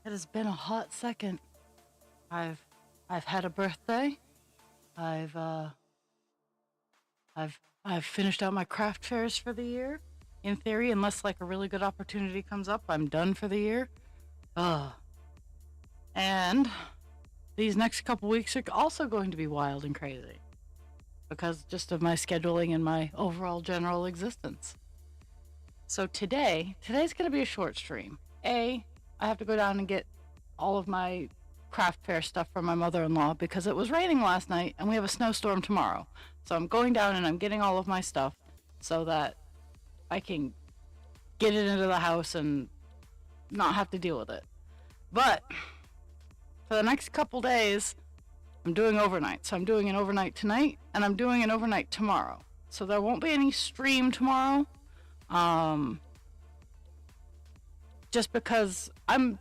It has been a hot second. I've had a birthday. I've uh I've finished out my craft fairs for the year. In theory, unless like a really good opportunity comes up, I'm done for the year. Ugh. And these next couple weeks are also going to be wild and crazy because just of my scheduling and my overall general existence. So today's going to be a short stream. I have to go down and get all of my craft fair stuff from my mother-in-law because it was raining last night and we have a snowstorm tomorrow. So I'm going down and I'm getting all of my stuff so that I can get it into the house and not have to deal with it. But for the next couple days, I'm doing overnight. So I'm doing an overnight tonight and I'm doing an overnight tomorrow. So there won't be any stream tomorrow. Just because I'm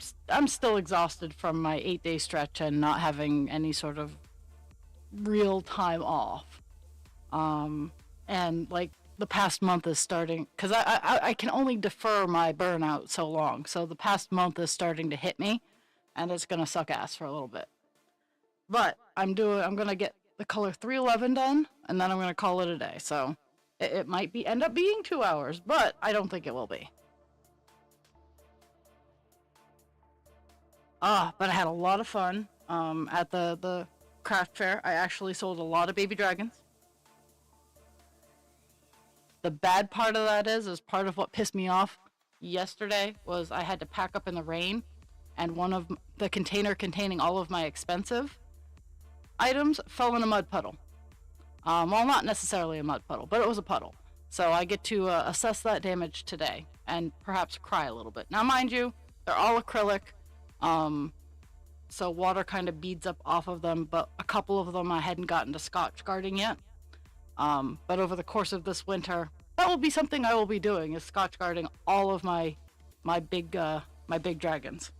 still exhausted from my 8-day stretch and not having any sort of real time off. And like the past month is starting because I can only defer my burnout so long. So the past month is starting to hit me, and it's gonna suck ass for a little bit. But I'm gonna get the color 311 done, and then I'm gonna call it a day. So it might end up being 2 hours, but I don't think it will be. But I had a lot of fun at the craft fair. I actually sold a lot of baby dragons. The bad part of that is part of what pissed me off yesterday was I had to pack up in the rain, and one of the container containing all of my expensive items fell in a mud puddle. Well, not necessarily a mud puddle, but it was a puddle. So I get to assess that damage today and perhaps cry a little bit. Now, mind you, they're all acrylic. So water kind of beads up off of them, but a couple of them I hadn't gotten to Scotch guarding yet. But over the course of this winter, that will be something I will be doing, is Scotch guarding all of my big dragons.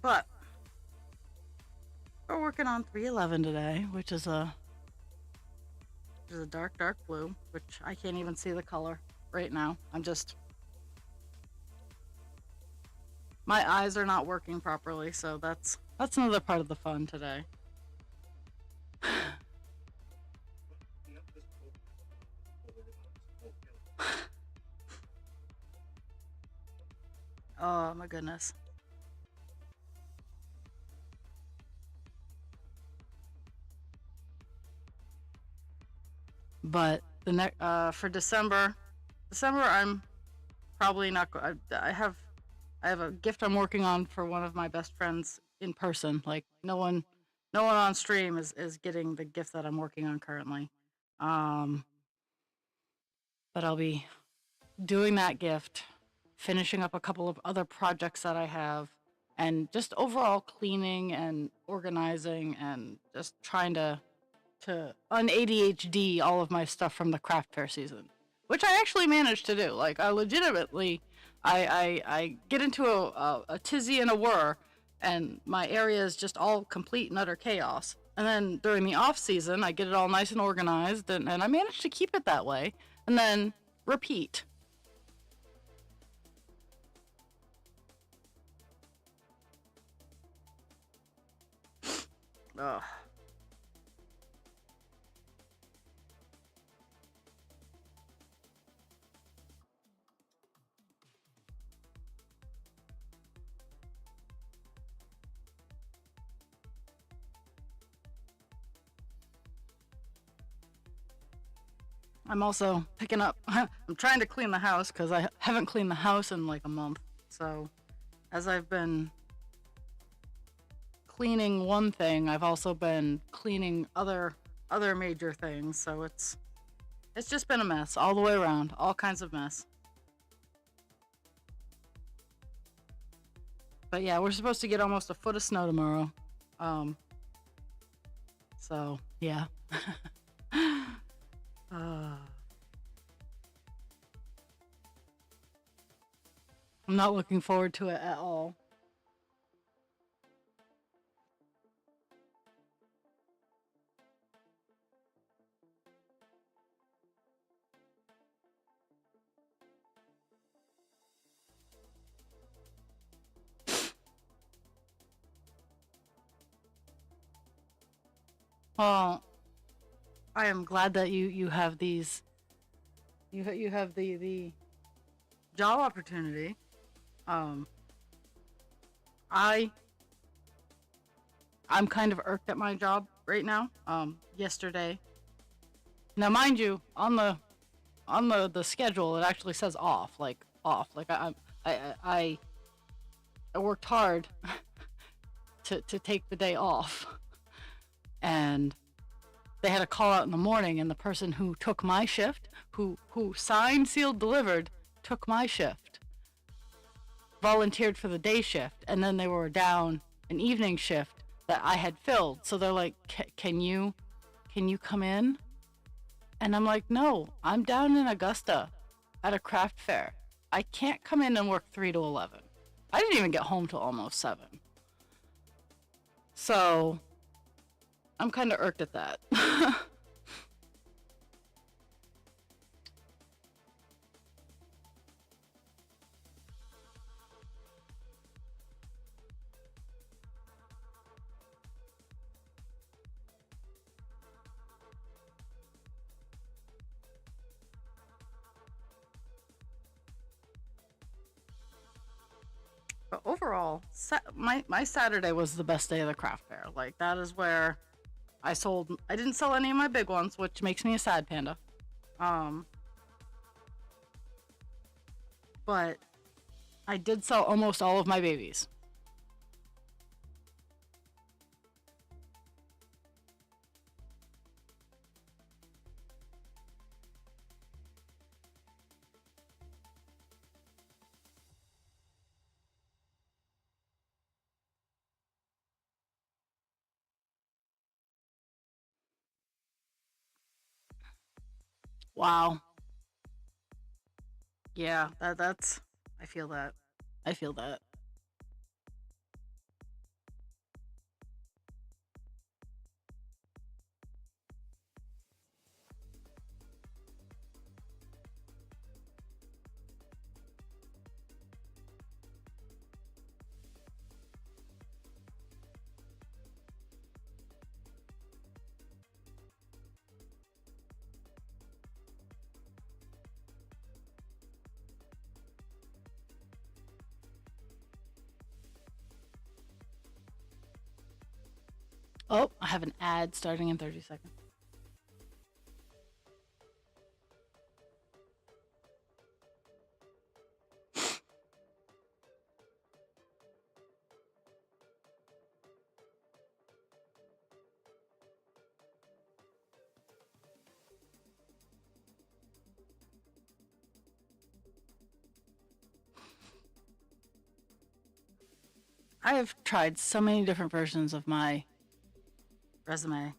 But we're working on 311 today, which is a dark blue, which I can't even see the color right now. My eyes are not working properly, so that's another part of the fun today. Oh my goodness. But for December I'm probably not. I have a gift I'm working on for one of my best friends in person. Like no one on stream is getting the gift that I'm working on currently. But I'll be doing that gift, finishing up a couple of other projects that I have, and just overall cleaning and organizing and just trying to un-ADHD all of my stuff from the craft fair season, which I actually managed to do. Like I legitimately, I get into a tizzy and a whir, and my area is just all complete and utter chaos. And then during the off season, I get it all nice and organized, and I managed to keep it that way, and then repeat. Ugh. I'm also picking up, I'm trying to clean the house because I haven't cleaned the house in like a month. So as I've been cleaning one thing, I've also been cleaning other major things. So it's just been a mess all the way around, all kinds of mess. But yeah, we're supposed to get almost a foot of snow tomorrow. So yeah. I'm not looking forward to it at all. Well, I am glad that you have these you have the job opportunity. Um, I I'm kind of irked at my job right now. Yesterday. Now, mind you, on the schedule, it actually says off, like off. Like I worked hard to take the day off, and they had a call out in the morning, and the person who took my shift, who signed, sealed, delivered, took my shift, volunteered for the day shift, and then they were down an evening shift that I had filled. So they're like, can you come in? And I'm like, no, I'm down in Augusta at a craft fair. I can't come in and work 3 to 11. I didn't even get home till almost 7. So I'm kind of irked at that. But overall, my Saturday was the best day of the craft fair. Like, that is where I didn't sell any of my big ones, which makes me a sad panda. Um, but I did sell almost all of my babies. Wow. Yeah, that's I feel that. I feel that. Oh, I have an ad starting in 30 seconds. I have tried so many different versions of my resume.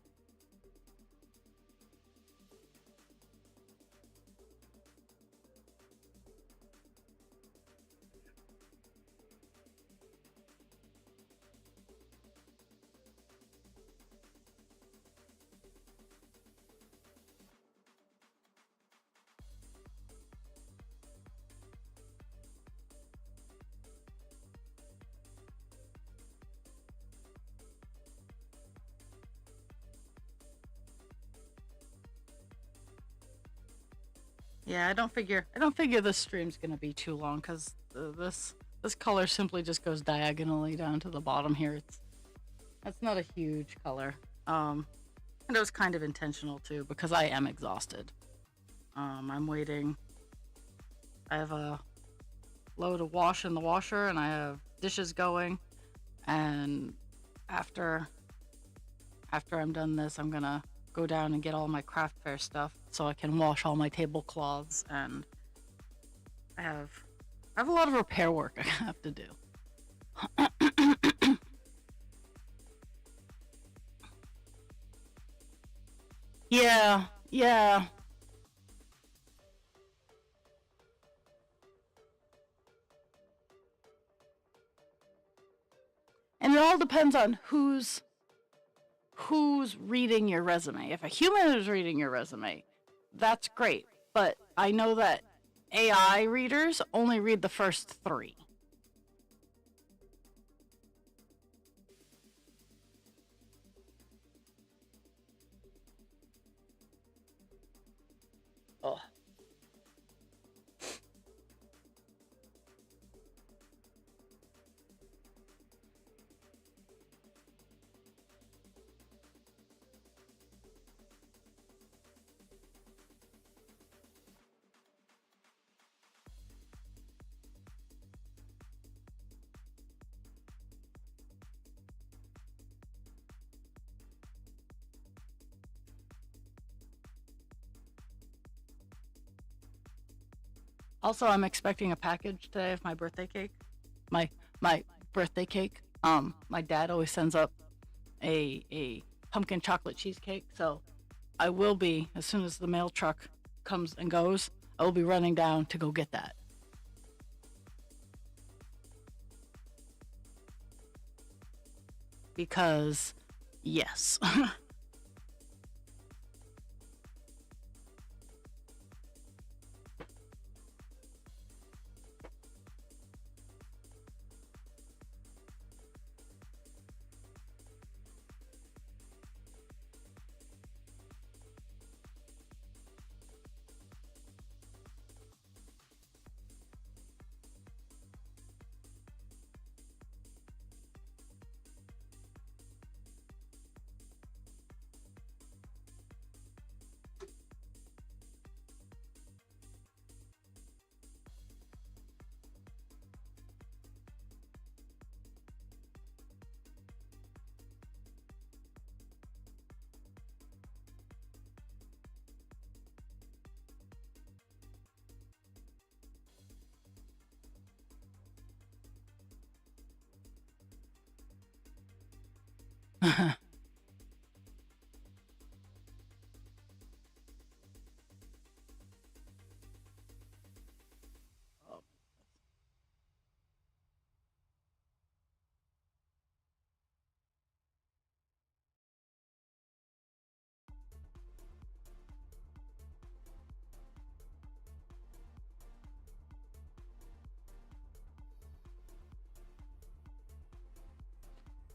Yeah, I don't figure this stream's gonna be too long because this color simply just goes diagonally down to the bottom here. That's not a huge color. And it was kind of intentional too because I am exhausted. I'm waiting. I have a load of wash in the washer and I have dishes going. And after I'm done this, I'm gonna go down and get all my craft fair stuff so I can wash all my tablecloths, and I have a lot of repair work I have to do. Yeah, yeah. And it all depends on who's reading your resume. If a human is reading your resume, that's great. But I know that AI readers only read the first 3. Also, I'm expecting a package today of my birthday cake. My my birthday cake. My dad always sends up a pumpkin chocolate cheesecake, so I will be, as soon as the mail truck comes and goes, I will be running down to go get that. Because yes.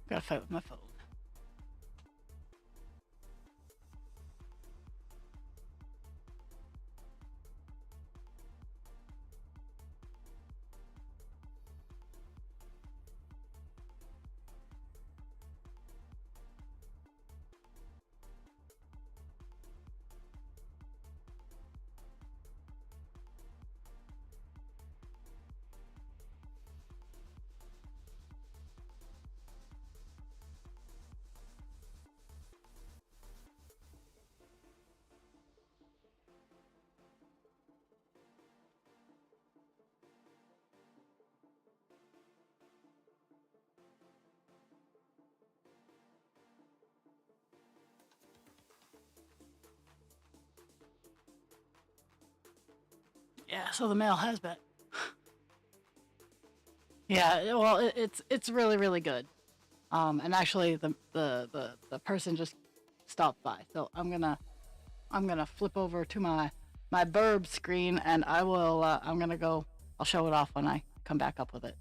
Gotta fight with my phone. Yeah, so the mail has been. Yeah, well, it's really really good. And actually, the person just stopped by, so I'm gonna flip over to my burb screen, and I will. I'm gonna go. I'll show it off when I come back up with it.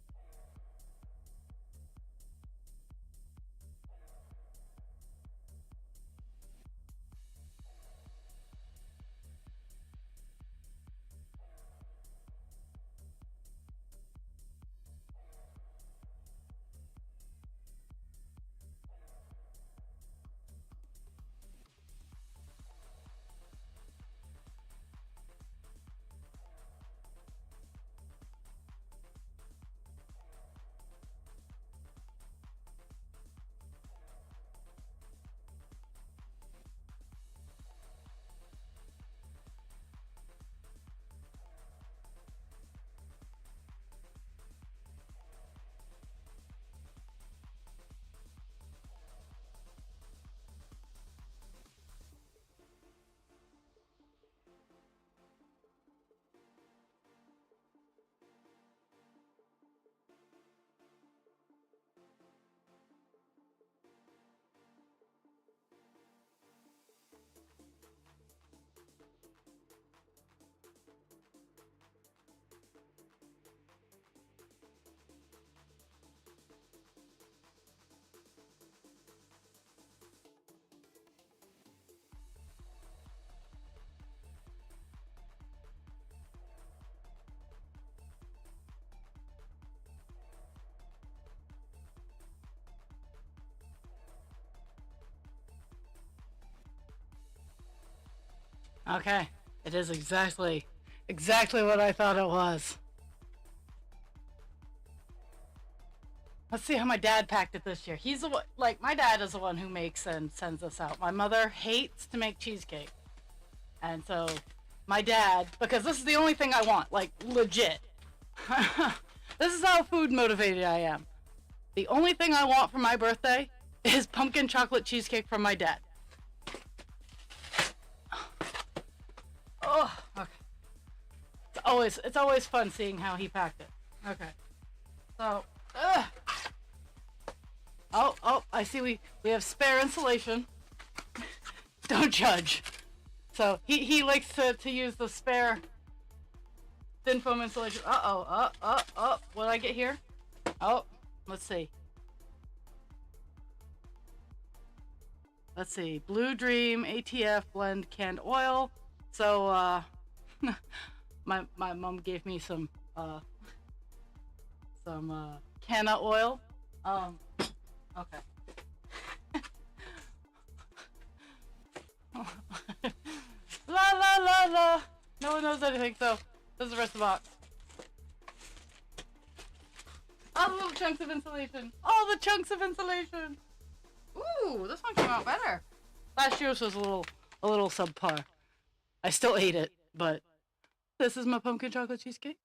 Okay, it is exactly what I thought it was. Let's see how my dad packed it this year. He's the one, like my dad is the one who makes and sends us out. My mother hates to make cheesecake, and so my dad, because this is the only thing I want, like legit. This is how food motivated I am. The only thing I want for my birthday is pumpkin chocolate cheesecake from my dad. Oh, okay. It's always fun seeing how he packed it. Okay. So, oh, I see we have spare insulation. Don't judge. So he likes to use the spare thin foam insulation. What did I get here? Oh, let's see. Let's see. Blue Dream ATF blend canned oil. So my mom gave me some canna oil. Okay. La la la la. No one knows anything, so this is the rest of the box. All the little chunks of insulation. All the chunks of insulation. Ooh, this one came out better. Last year's was a little subpar. I still ate it, but this is my pumpkin chocolate cheesecake.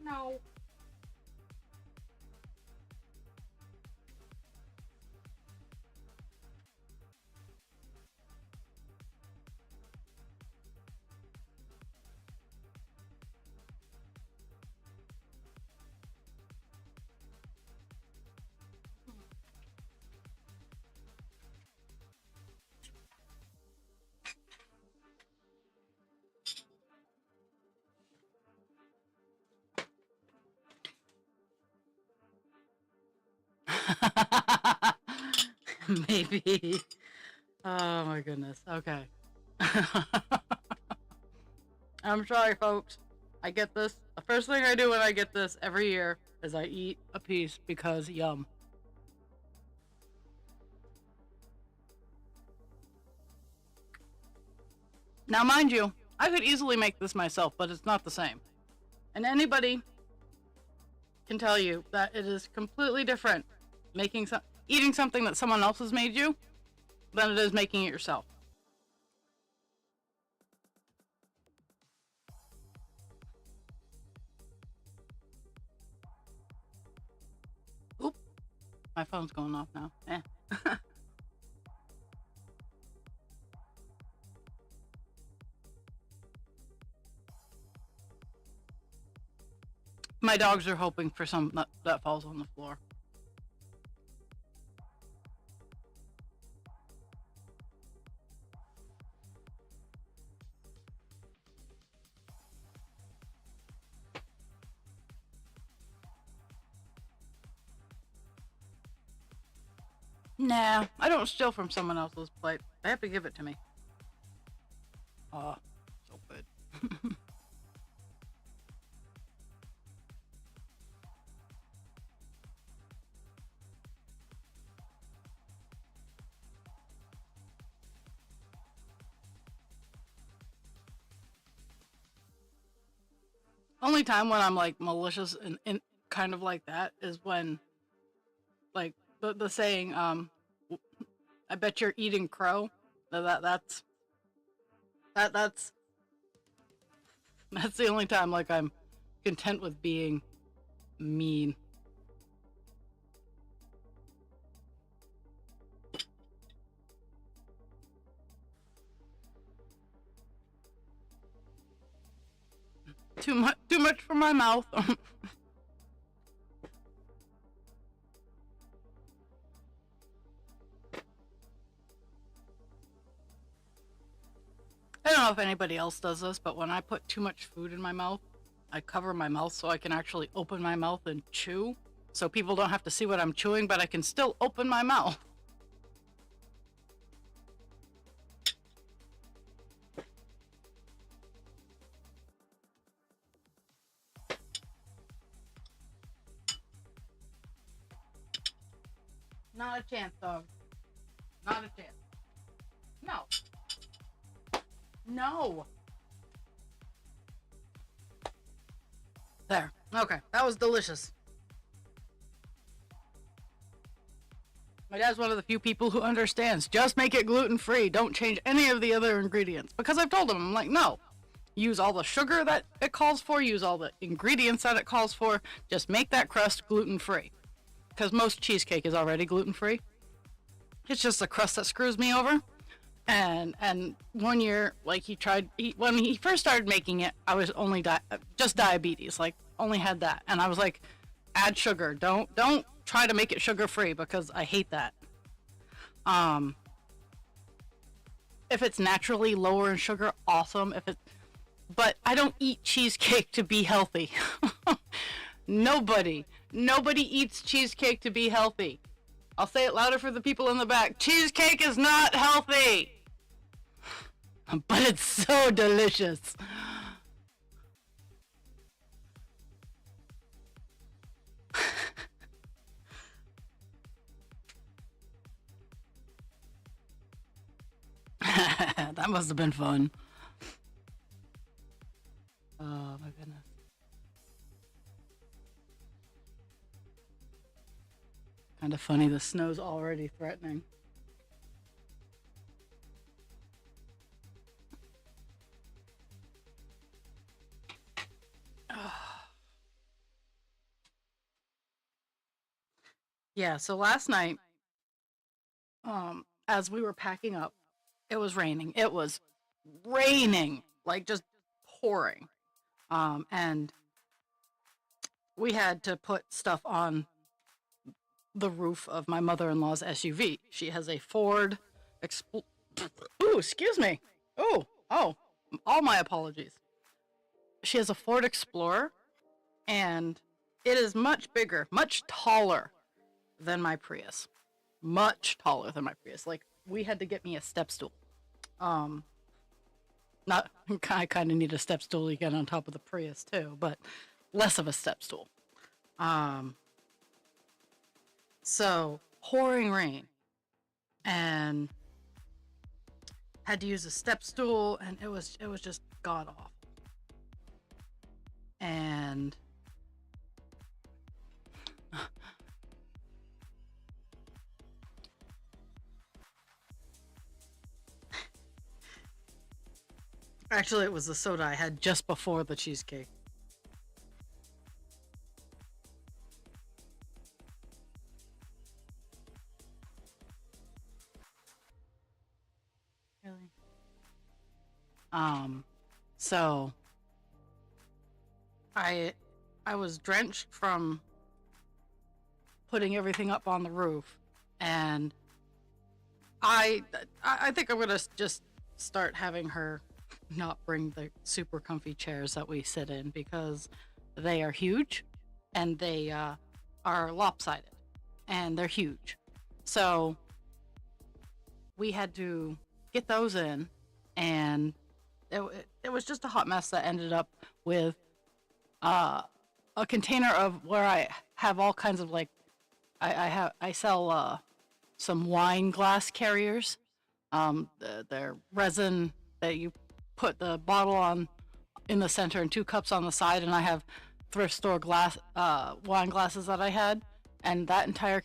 No. Maybe. Oh my goodness. Okay. I'm sorry, folks. I get this. The first thing I do when I get this every year is I eat a piece because yum. Now, mind you, I could easily make this myself, but it's not the same. And anybody can tell you that it is completely different eating something that someone else has made you than it is making it yourself. Oop, my phone's going off now. My dogs are hoping for some that falls on the floor. Nah, I don't steal from someone else's plate. They have to give it to me. Oh, so good. Only time when I'm like malicious and kind of like that is when, like the saying, I bet you're eating crow. That's the only time like I'm content with being mean. Too much for my mouth. I don't know if anybody else does this, but when I put too much food in my mouth, I cover my mouth so I can actually open my mouth and chew. So people don't have to see what I'm chewing, but I can still open my mouth. Not a chance, dog. Not a chance. No. No. There. Okay. That was delicious. My dad's one of the few people who understands. Just make it gluten-free. Don't change any of the other ingredients. Because I've told him, I'm like, no. Use all the sugar that it calls for. Use all the ingredients that it calls for. Just make that crust gluten-free. Because most cheesecake is already gluten-free. It's just the crust that screws me over. And 1 year, like when he first started making it, I was only just diabetes, like only had that, and I was like, add sugar. Don't try to make it sugar free because I hate that. If it's naturally lower in sugar, awesome. But I don't eat cheesecake to be healthy. Nobody eats cheesecake to be healthy. I'll say it louder for the people in the back. Cheesecake is not healthy. But it's so delicious. That must have been fun. Oh my goodness. Kind of funny, the snow's already threatening. Yeah, so last night, as we were packing up, it was raining. It was raining, like just pouring. And we had to put stuff on the roof of my mother-in-law's SUV. She has a Ford Ooh, excuse me. Oh, all my apologies. She has a Ford Explorer, and it is much bigger, much taller than my Prius. Much taller than my Prius. Like, we had to get me a step stool. Not, I kind of need a step stool to get on top of the Prius too, but less of a step stool. So pouring rain, and had to use a step stool, and it was just god awful. And actually, it was the soda I had just before the cheesecake. Really? So I was drenched from putting everything up on the roof, and I think I'm gonna just start having her not bring the super comfy chairs that we sit in, because they are huge and they are lopsided and they're huge. So we had to get those in, and it was just a hot mess that ended up with a container of where I have all kinds of, like, I sell some wine glass carriers. They're resin that you put the bottle on in the center and 2 cups on the side, and I have thrift store glass wine glasses that I had, and that entire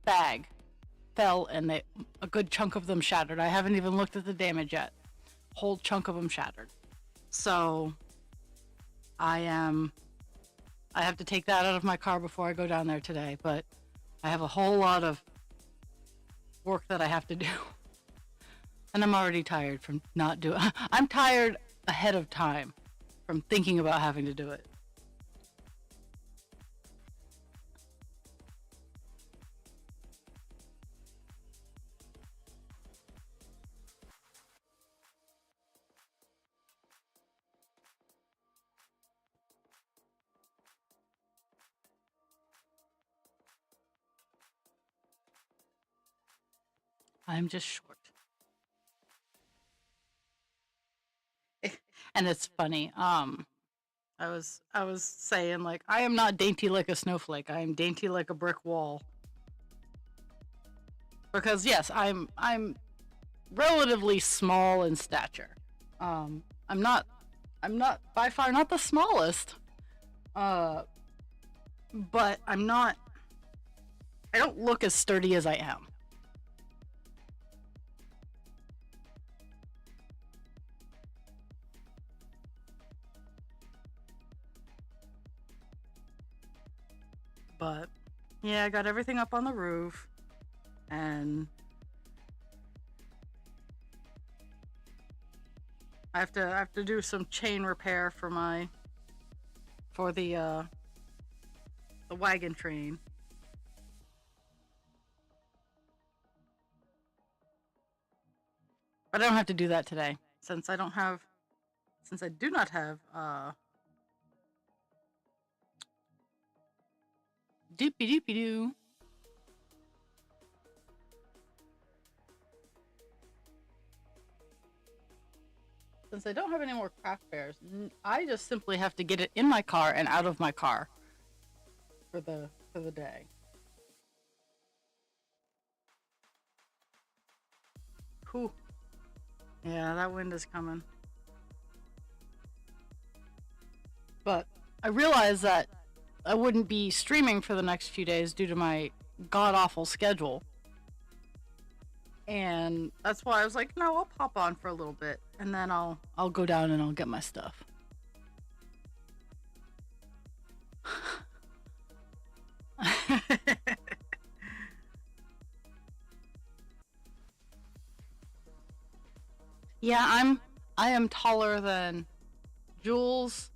bag fell, and a good chunk of them shattered. I haven't even looked at the damage yet. Whole chunk of them shattered. So I have to take that out of my car before I go down there today, but I have a whole lot of work that I have to do. And I'm already tired from not doing it. I'm tired ahead of time from thinking about having to do it. I'm just short. And it's funny. I was saying, like, I am not dainty like a snowflake. I am dainty like a brick wall. because yes, I'm relatively small in stature. I'm not by far not the smallest. Uh, but I'm not. I don't look as sturdy as I am. But yeah, I got everything up on the roof, and I have to do some chain repair for the wagon train. But I don't have to do that today since I do not have doopy doopy doo. Since I don't have any more craft fairs, I just simply have to get it in my car and out of my car for the day. Whew. Yeah, that wind is coming. But I realized that I wouldn't be streaming for the next few days due to my god awful schedule. And that's why I was like, no, I'll pop on for a little bit and then I'll go down and I'll get my stuff. Yeah, I am taller than Jules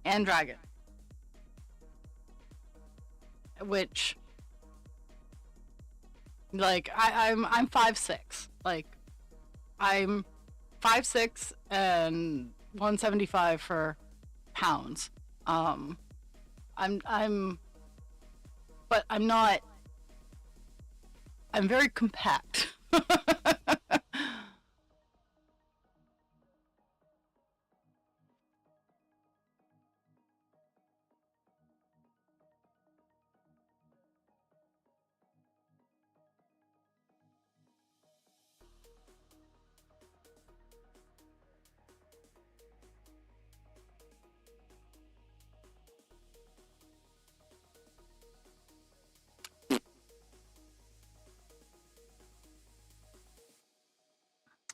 and Dragon. Which like I'm 5'6". Like I'm 5'6" and 175 for pounds. I'm but I'm not. I'm very compact.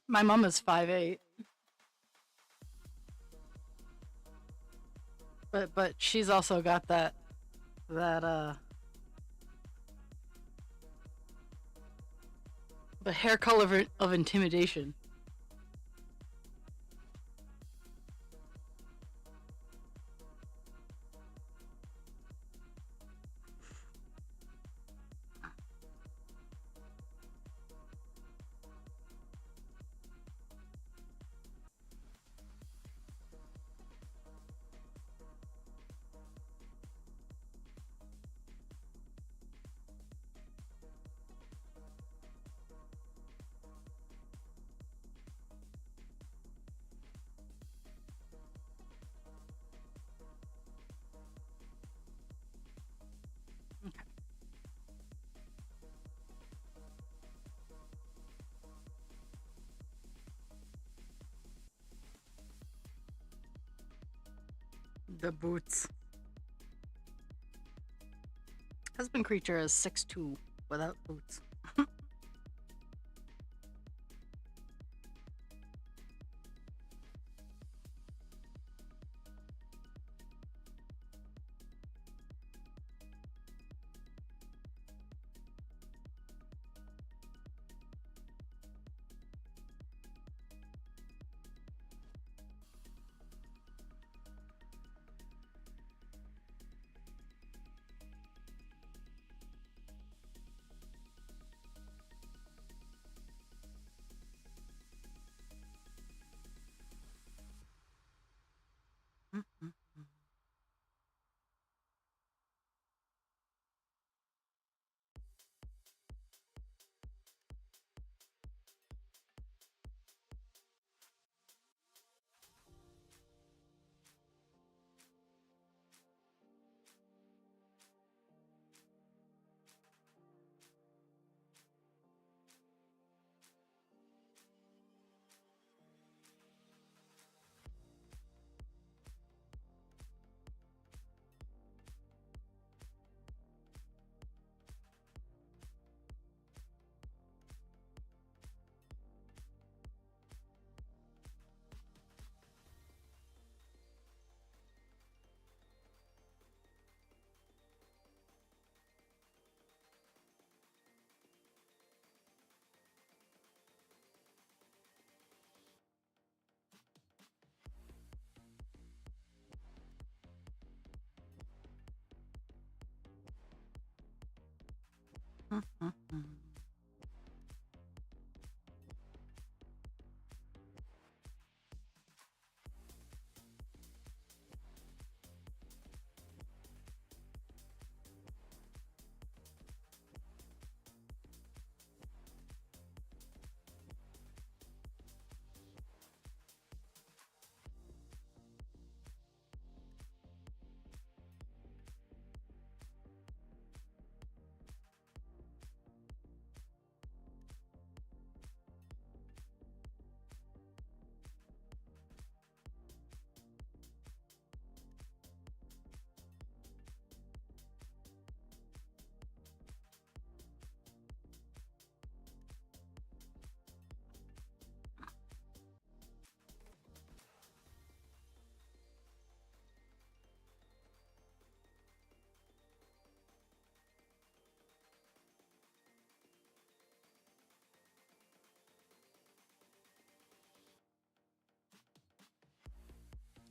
My mom is 5'8", but she's also got that the hair color of intimidation. The boots. Husband creature is 6'2" without boots.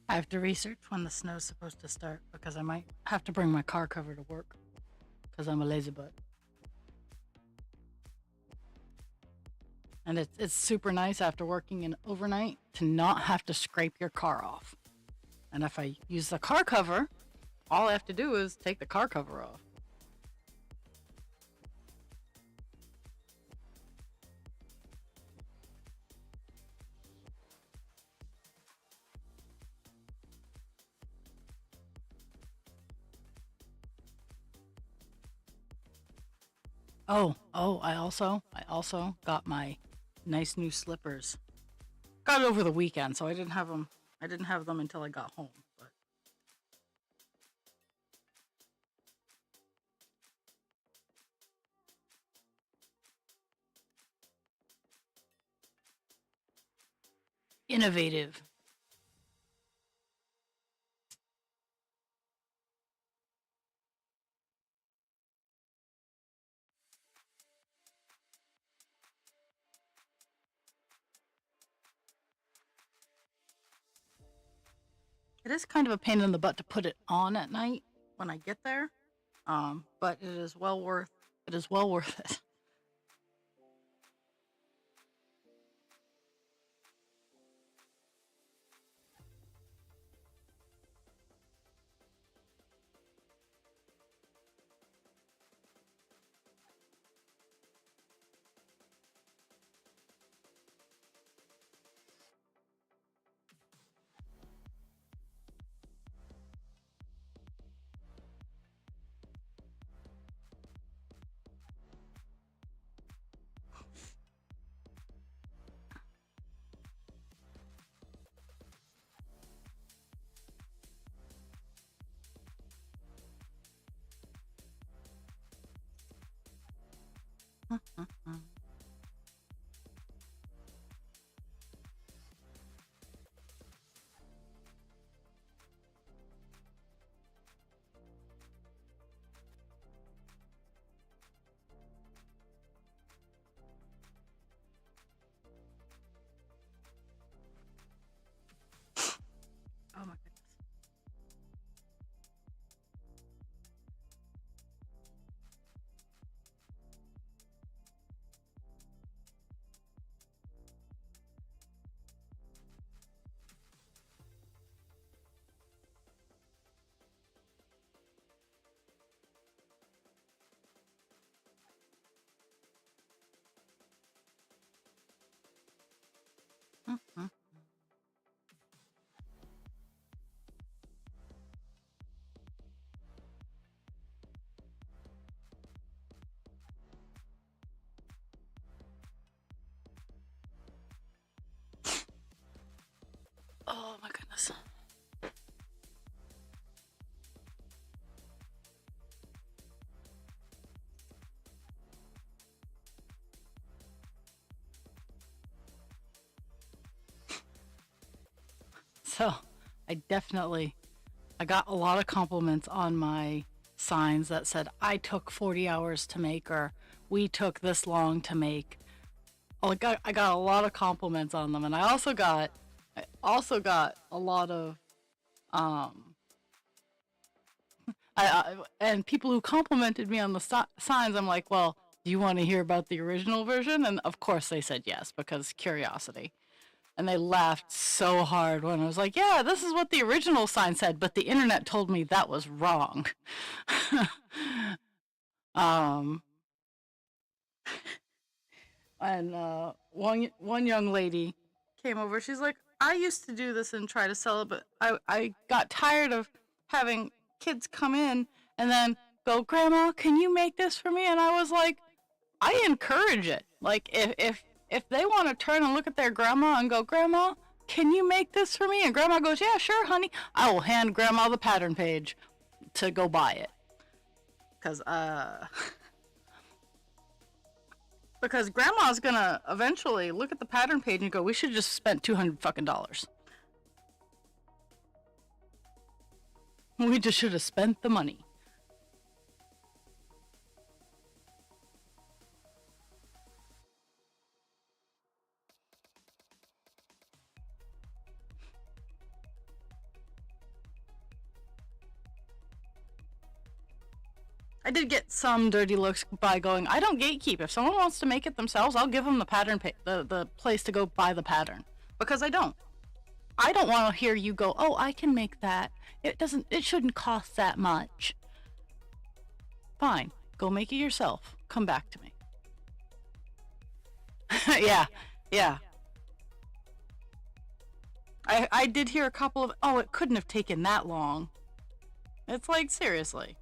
I have to research when the snow's supposed to start because I might have to bring my car cover to work because I'm a lazy butt. And it's super nice after working in overnight to not have to scrape your car off. And if I use the car cover, all I have to do is take the car cover off. I also got my nice new slippers. Got it over the weekend, so I didn't have them. I didn't have them until I got home. But innovative. It is kind of a pain in the butt to put it on at night when I get there. But it is well worth. It is well worth it. Oh my goodness. Mhm. Oh my goodness. So I got a lot of compliments on my signs that said I took 40 hours to make or we took this long to make. Oh, I got a lot of compliments on them, and I also got a lot of um and people who complimented me on the signs. I'm like, well, Do you want to hear about the original version? And of course they said yes because curiosity. And they laughed so hard when I was like, yeah, this is what the original sign said, but the internet told me that was wrong. um, and one young lady came over. She's like, I used to do this and try to sell it, but I got tired of having kids come in and then go, Grandma, can you make this for me? And I was like, I encourage it. Like if they want to turn and look at their grandma and go, Grandma, can you make this for me? And Grandma goes, yeah, sure, honey. I will hand Grandma the pattern page to go buy it. Cause because Grandma's gonna eventually look at the pattern page and go, we should just spent $200 fucking. We just should have spent the money. I did get some dirty looks by going, I don't gatekeep. If someone wants to make it themselves, I'll give them the pattern, the place to go buy the pattern. Because I don't. I don't want to hear you go, oh, I can make that. It shouldn't cost that much. Fine. Go make it yourself. Come back to me. Yeah. Yeah. I did hear a couple of, oh, it couldn't have taken that long. It's like, seriously.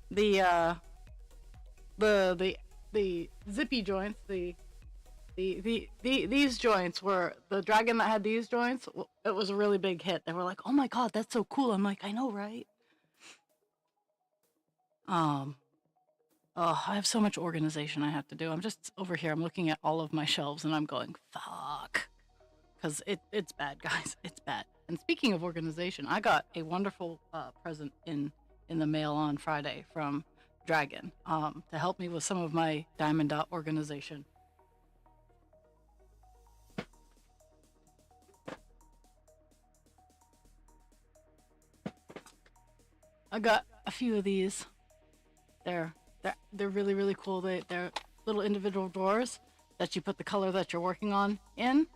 The zippy joints, these joints were the dragon that had these joints. It was a really big hit. They were like, "Oh my god, that's so cool!" I'm like, "I know, right?" Um, oh, I have so much organization I have to do. I'm just over here. I'm looking at all of my shelves and I'm going, "Fuck," because it's bad, guys. It's bad. And speaking of organization, I got a wonderful present in the mail on Friday from Dragon to help me with some of my Diamond Dot organization. I got a few of these. They're really really cool. They're little individual drawers that you put the color that you're working on in,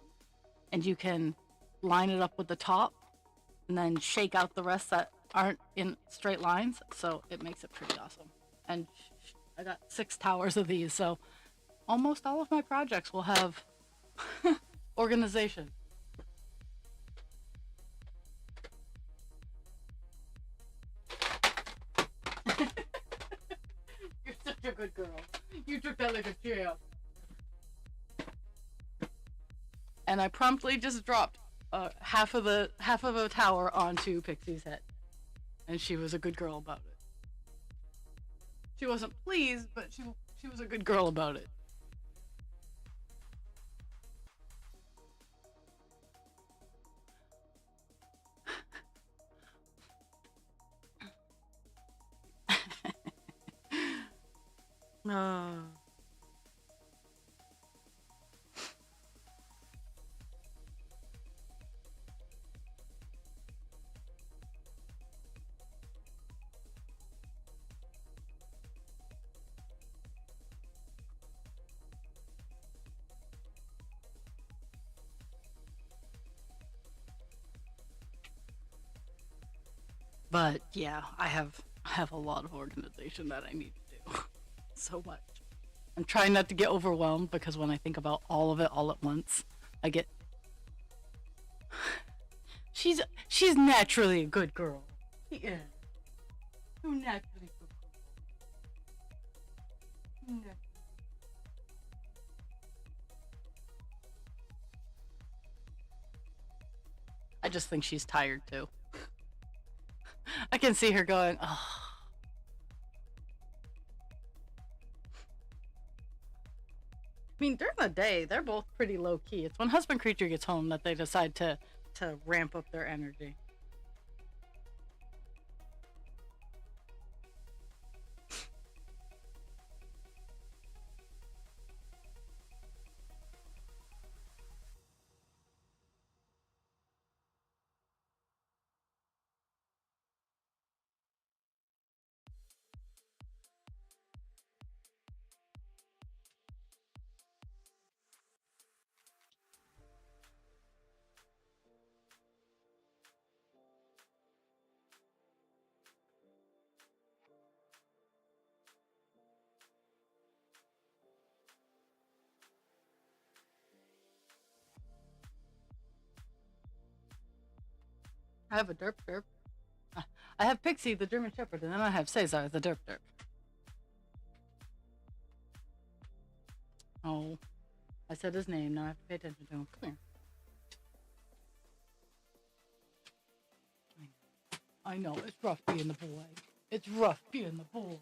and you can line it up with the top, and then shake out the rest that aren't in straight lines. So it makes it pretty awesome. And I got 6 towers of these, so almost all of my projects will have organization. You're such a good girl. You took that like a champ. And I promptly just dropped half of a tower onto Pixie's head, and she was a good girl about it. She wasn't pleased, but she was a good girl about it. Uh, but yeah, I have a lot of organization that I need to do. So much. I'm trying not to get overwhelmed because when I think about all of it all at once, I get. She's naturally a good girl. She is. You're naturally a good girl. I just think she's tired too. I can see her going, oh. I mean, during the day, they're both pretty low key. It's when husband creature gets home that they decide to ramp up their energy. I have a derp derp. I have Pixie, the German Shepherd, and then I have Cesar, the derp derp. Oh, I said his name. Now I have to pay attention to him. Come here. I know, it's rough being the boy. It's rough being the boy.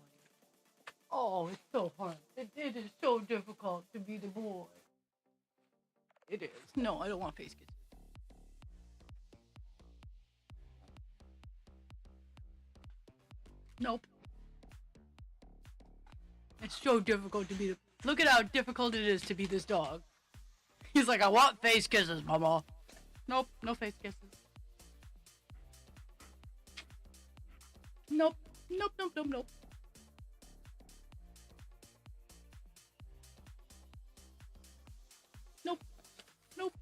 Oh, it's so hard. It is so difficult to be the boy. It is. No, I don't want face kisses. Nope. It's so difficult to be the... Look at how difficult it is to be this dog. He's like, I want face kisses, mama. Nope, no face kisses. Nope, nope, nope, nope, nope. Nope, nope.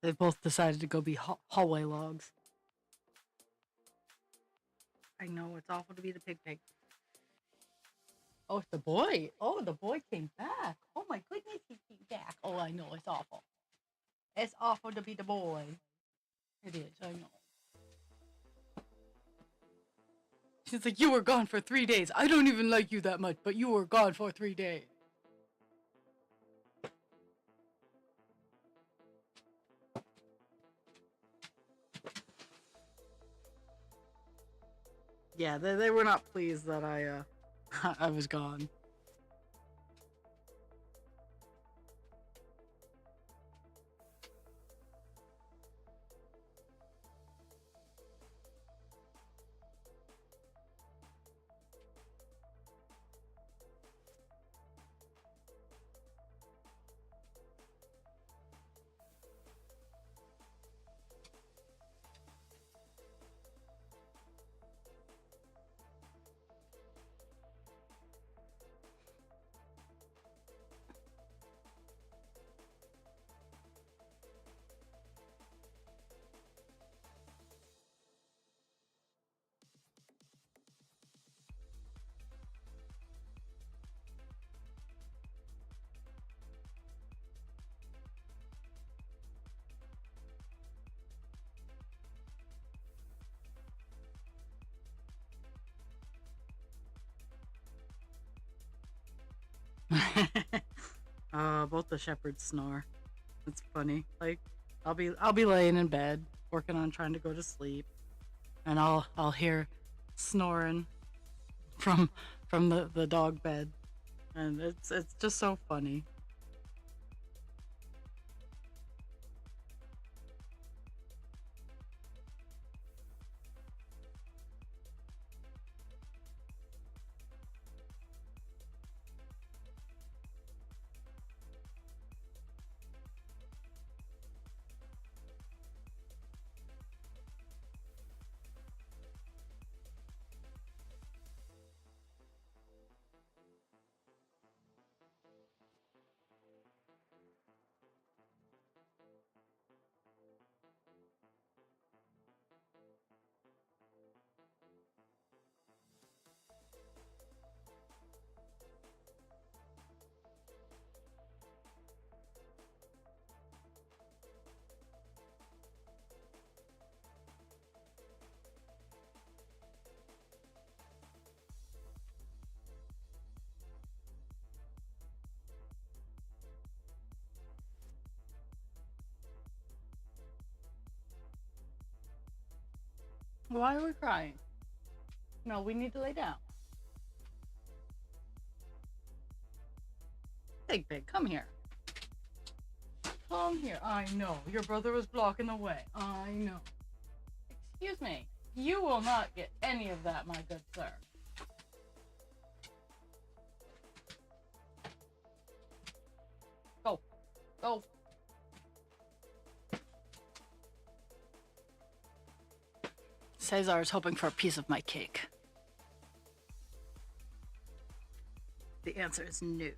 They both decided to go be hallway logs. I know, it's awful to be the pig pig. Oh, it's the boy. Oh, the boy came back. Oh my goodness, he came back. Oh, I know, it's awful. It's awful to be the boy. It is, I know. She's like, you were gone for 3 days. I don't even like you that much, but you were gone for 3 days. Yeah, they were not pleased that I was gone. Both the shepherds snore. It's funny. Like, I'll be laying in bed, working on trying to go to sleep, and I'll hear snoring from the dog bed, and it's just so funny. Why are we crying? No, we need to lay down. Big, come here. Come here. I know. Your brother was blocking the way. I know. Excuse me. You will not get any of that, my good sir. Go. Go. Cesar is hoping for a piece of my cake. The answer is no.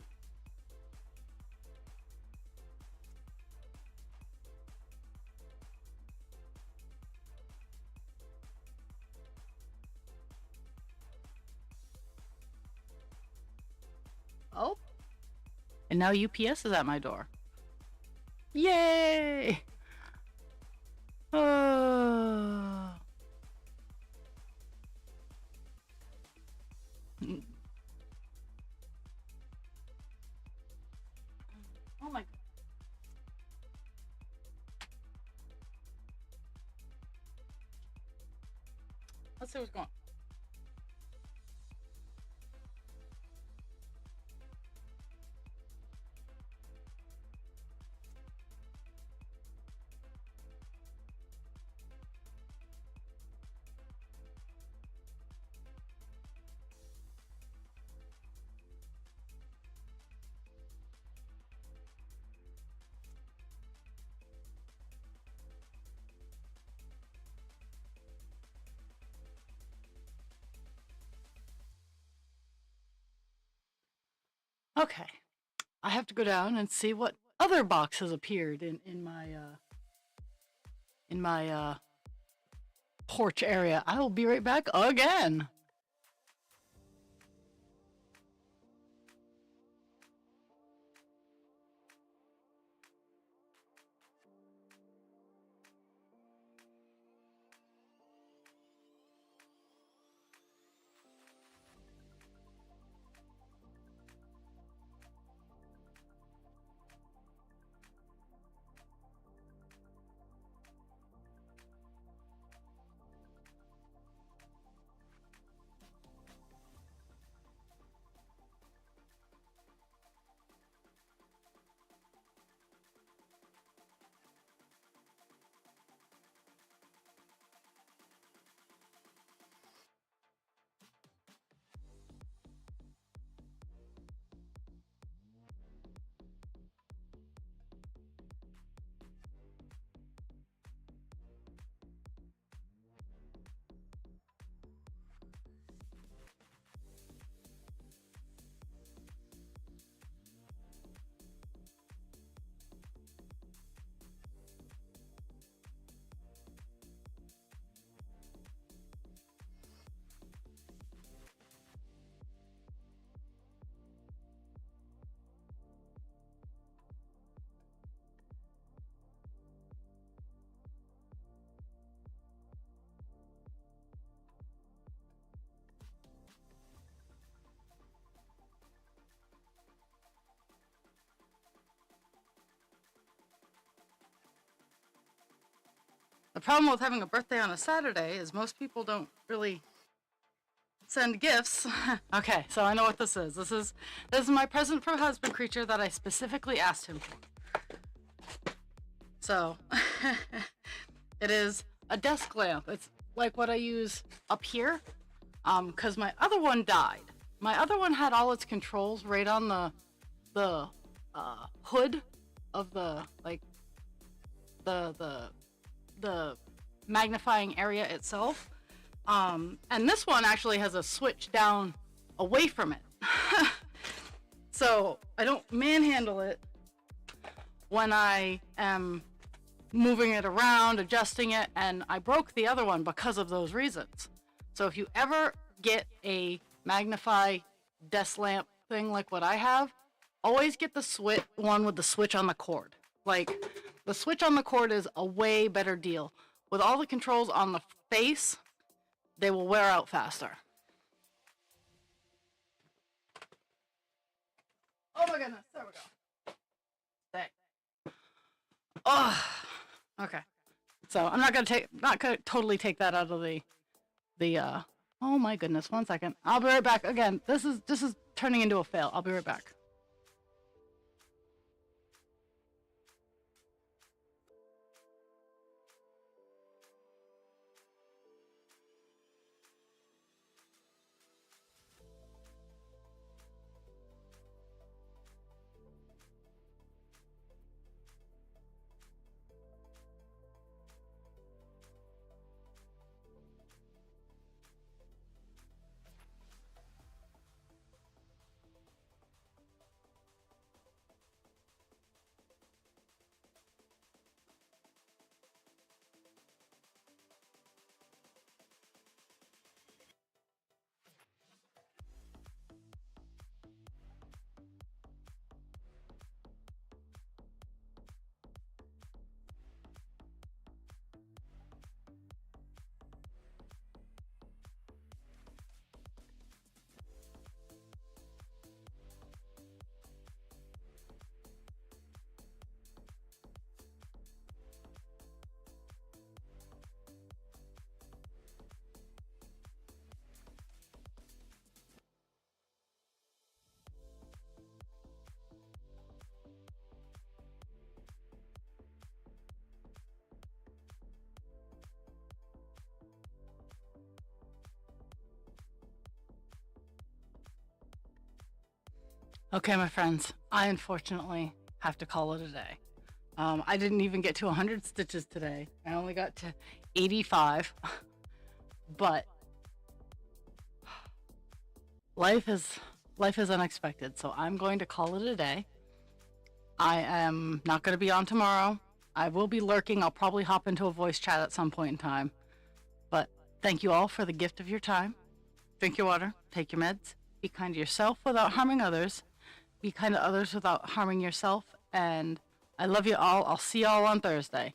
Oh. And now UPS is at my door. Yay! Oh. Oh my God. Let's see what's going on. Okay, I have to go down and see what other boxes appeared in my porch area. I will be right back again. The problem with having a birthday on a Saturday is most people don't really send gifts. Okay, so I know what this is. This is my present for husband creature that I specifically asked him for. So it is a desk lamp. It's like what I use up here, because my other one died. My other one had all its controls right on the hood of the the magnifying area itself. And this one actually has a switch down away from it. So I don't manhandle it when I am moving it around, adjusting it, and I broke the other one because of those reasons. So if you ever get a magnify desk lamp thing like what I have, always get the one with the switch on the cord. Like, the switch on the cord is a way better deal. With all the controls on the face, they will wear out faster. Oh my goodness, there we go. Stay. Oh, okay. So I'm not gonna totally take that out of the the oh my goodness, 1 second. I'll be right back. Again, this is turning into a fail. I'll be right back. Okay, my friends, I unfortunately have to call it a day. I didn't even get to 100 stitches today. I only got to 85. But life is life is unexpected, so I'm going to call it a day. I am not going to be on tomorrow. I will be lurking. I'll probably hop into a voice chat at some point in time. But thank you all for the gift of your time. Drink your water, take your meds, be kind to yourself without harming others, be kind to others without harming yourself, and I love you all. I'll see y'all on Thursday.